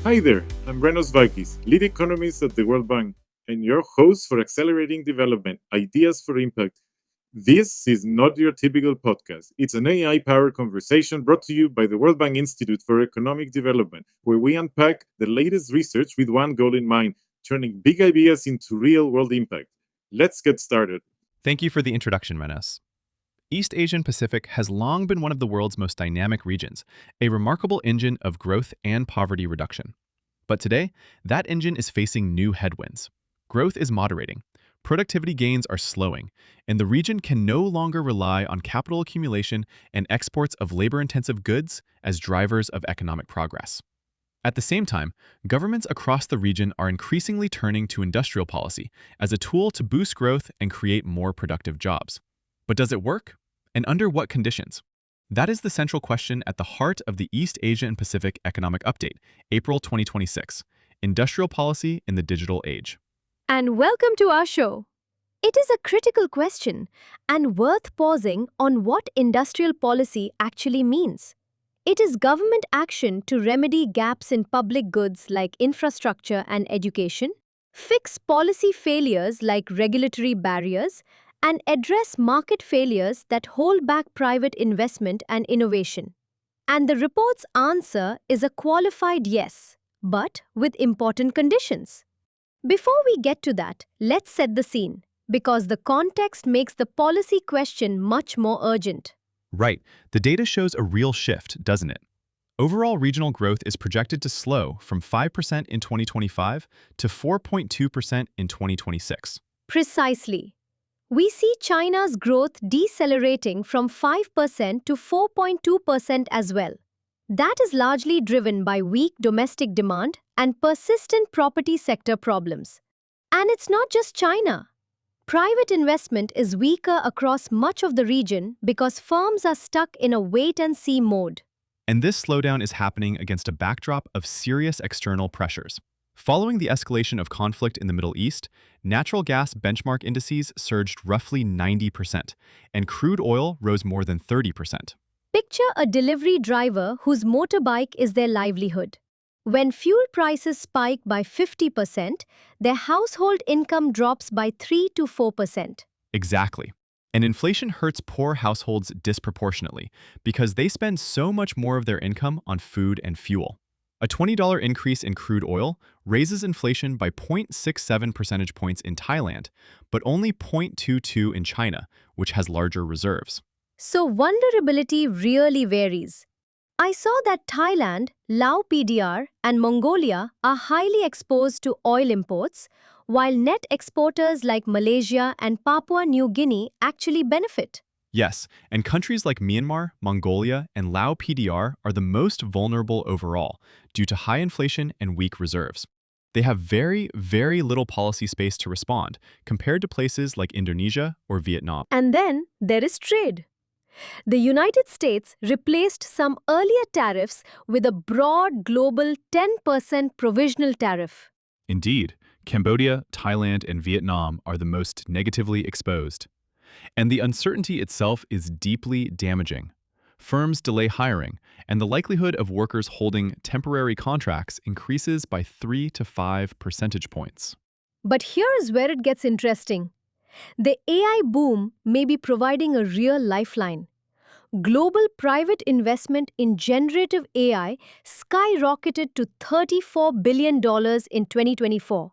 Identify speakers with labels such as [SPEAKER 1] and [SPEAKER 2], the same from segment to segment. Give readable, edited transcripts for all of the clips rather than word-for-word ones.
[SPEAKER 1] Hi there, I'm Renos Vakis, lead economist at the World Bank, and your host for Accelerating Development Ideas for Impact. This is not your typical podcast. It's an AI powered conversation brought to you by the World Bank Institute for Economic Development, where we unpack the latest research with one goal in mind, turning big ideas into real world impact. Let's get started.
[SPEAKER 2] Thank you for the introduction, Renes. East Asian Pacific has long been one of the world's most dynamic regions, a remarkable engine of growth and poverty reduction. But today, that engine is facing new headwinds. Growth is moderating, productivity gains are slowing, and the region can no longer rely on capital accumulation and exports of labor-intensive goods as drivers of economic progress. At the same time, governments across the region are increasingly turning to industrial policy as a tool to boost growth and create more productive jobs. But does it work? And under what conditions? That is the central question at the heart of the East Asia and Pacific Economic Update, April 2026, Industrial Policy in the Digital Age.
[SPEAKER 3] And welcome to our show. It is a critical question and worth pausing on what industrial policy actually means. It is government action to remedy gaps in public goods like infrastructure and education, fix policy failures like regulatory barriers, and address market failures that hold back private investment and innovation. And the report's answer is a qualified yes, but with important conditions. Before we get to that, let's set the scene, because the context makes the policy question much more urgent.
[SPEAKER 2] Right, the data shows a real shift, doesn't it? Overall regional growth is projected to slow from 5% in 2025 to 4.2% in 2026.
[SPEAKER 3] Precisely. We see China's growth decelerating from 5% to 4.2% as well. That is largely driven by weak domestic demand and persistent property sector problems. And it's not just China. Private investment is weaker across much of the region because firms are stuck in a wait-and-see mode.
[SPEAKER 2] And this slowdown is happening against a backdrop of serious external pressures. Following the escalation of conflict in the Middle East, natural gas benchmark indices surged roughly 90%, and crude oil rose more than 30%.
[SPEAKER 3] Picture a delivery driver whose motorbike is their livelihood. When fuel prices spike by 50%, their household income drops by 3 to 4%.
[SPEAKER 2] Exactly. And inflation hurts poor households disproportionately because they spend so much more of their income on food and fuel. A $20 increase in crude oil raises inflation by 0.67 percentage points in Thailand, but only 0.22 in China, which has larger reserves.
[SPEAKER 3] So vulnerability really varies. I saw that Thailand, Laos PDR, and Mongolia are highly exposed to oil imports, while net exporters like Malaysia and Papua New Guinea actually benefit.
[SPEAKER 2] Yes, and countries like Myanmar, Mongolia, and Laos PDR are the most vulnerable overall due to high inflation and weak reserves. They have very, very little policy space to respond compared to places like Indonesia or Vietnam.
[SPEAKER 3] And then there is trade. The United States replaced some earlier tariffs with a broad global 10% provisional tariff.
[SPEAKER 2] Indeed, Cambodia, Thailand, and Vietnam are the most negatively exposed. And the uncertainty itself is deeply damaging. Firms delay hiring, and the likelihood of workers holding temporary contracts increases by 3 to 5 percentage points.
[SPEAKER 3] But here is where it gets interesting. The AI boom may be providing a real lifeline. Global private investment in generative AI skyrocketed to $34 billion in 2024.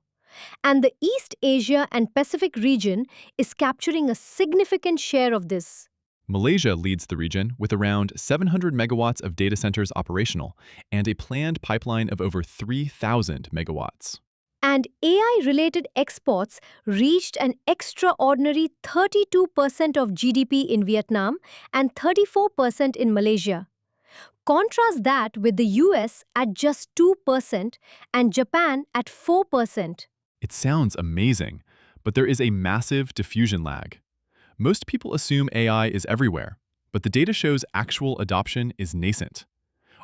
[SPEAKER 3] And the East Asia and Pacific region is capturing a significant share of this.
[SPEAKER 2] Malaysia leads the region with around 700 megawatts of data centers operational and a planned pipeline of over 3,000 megawatts.
[SPEAKER 3] And AI-related exports reached an extraordinary 32% of GDP in Vietnam and 34% in Malaysia. Contrast that with the US at just 2% and Japan at 4%.
[SPEAKER 2] It sounds amazing, but there is a massive diffusion lag. Most people assume AI is everywhere, but the data shows actual adoption is nascent.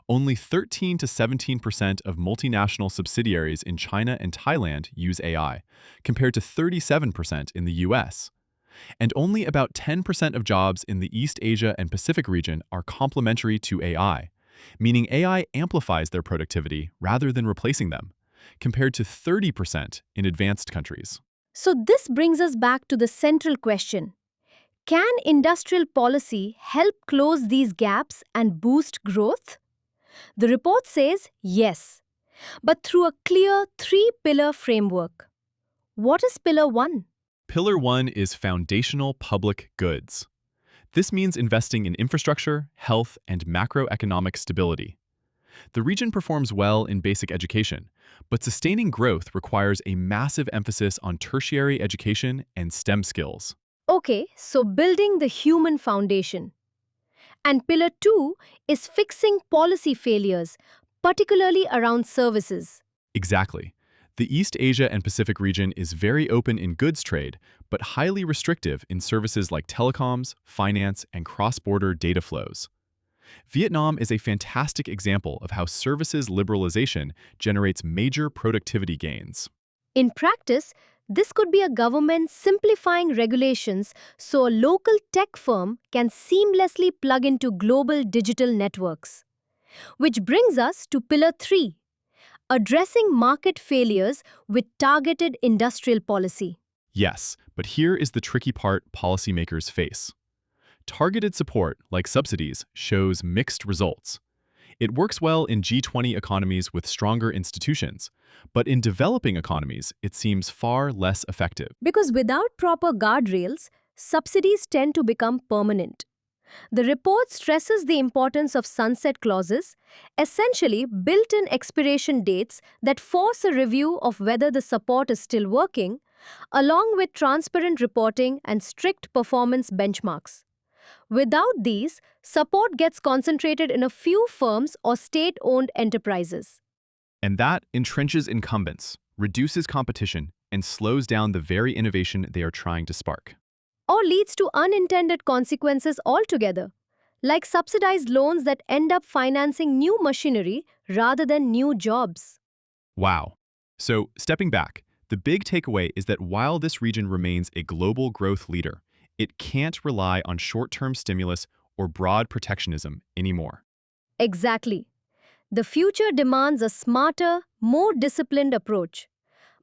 [SPEAKER 2] Only 13 to 17% of multinational subsidiaries in China and Thailand use AI, compared to 37% in the US. And only about 10% of jobs in the East Asia and Pacific region are complementary to AI. meaning AI amplifies their productivity rather than replacing them, compared to 30% in advanced countries.
[SPEAKER 3] So, this brings us back to the central question: can industrial policy help close these gaps and boost growth? The report says yes, but through a clear three-pillar framework. What is Pillar 1?
[SPEAKER 2] Pillar 1 is foundational public goods. This means investing in infrastructure, health, and macroeconomic stability. The region performs well in basic education, but sustaining growth requires a massive emphasis on tertiary education and STEM skills.
[SPEAKER 3] Okay, so building the human foundation. And Pillar 2 is fixing policy failures, particularly around services.
[SPEAKER 2] Exactly. The East Asia and Pacific region is very open in goods trade, but highly restrictive in services like telecoms, finance, and cross-border data flows. Vietnam is a fantastic example of how services liberalization generates major productivity gains.
[SPEAKER 3] In practice, this could be a government simplifying regulations so a local tech firm can seamlessly plug into global digital networks. Which brings us to Pillar 3: addressing market failures with targeted industrial policy.
[SPEAKER 2] Yes, but here is the tricky part policymakers face. Targeted support, like subsidies, shows mixed results. It works well in G20 economies with stronger institutions, but in developing economies, it seems far less effective.
[SPEAKER 3] Because without proper guardrails, subsidies tend to become permanent. The report stresses the importance of sunset clauses, essentially built in expiration dates that force a review of whether the support is still working, along with transparent reporting and strict performance benchmarks. Without these, support gets concentrated in a few firms or state owned enterprises.
[SPEAKER 2] And that entrenches incumbents, reduces competition, and slows down the very innovation they are trying to spark.
[SPEAKER 3] Or leads to unintended consequences altogether, like subsidized loans that end up financing new machinery rather than new jobs.
[SPEAKER 2] Wow. So, stepping back, the big takeaway is that while this region remains a global growth leader, it can't rely on short-term stimulus or broad protectionism anymore.
[SPEAKER 3] Exactly. The future demands a smarter, more disciplined approach.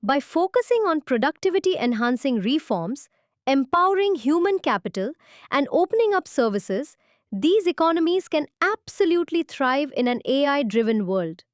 [SPEAKER 3] By focusing on productivity enhancing reforms, empowering human capital, and opening up services, these economies can absolutely thrive in an AI driven world.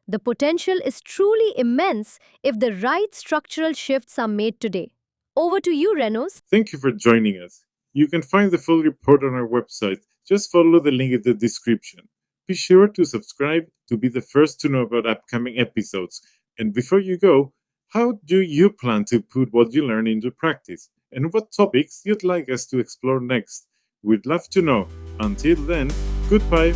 [SPEAKER 3] The potential is truly immense if the right structural shifts are made today. Over to you, Renos.
[SPEAKER 1] Thank you for joining us. You can find the full report on our website. Just follow the link in the description. Be sure to subscribe to be the first to know about upcoming episodes. And before you go, how do you plan to put what you learn into practice? And what topics you'd like us to explore next? We'd love to know. Until then, goodbye.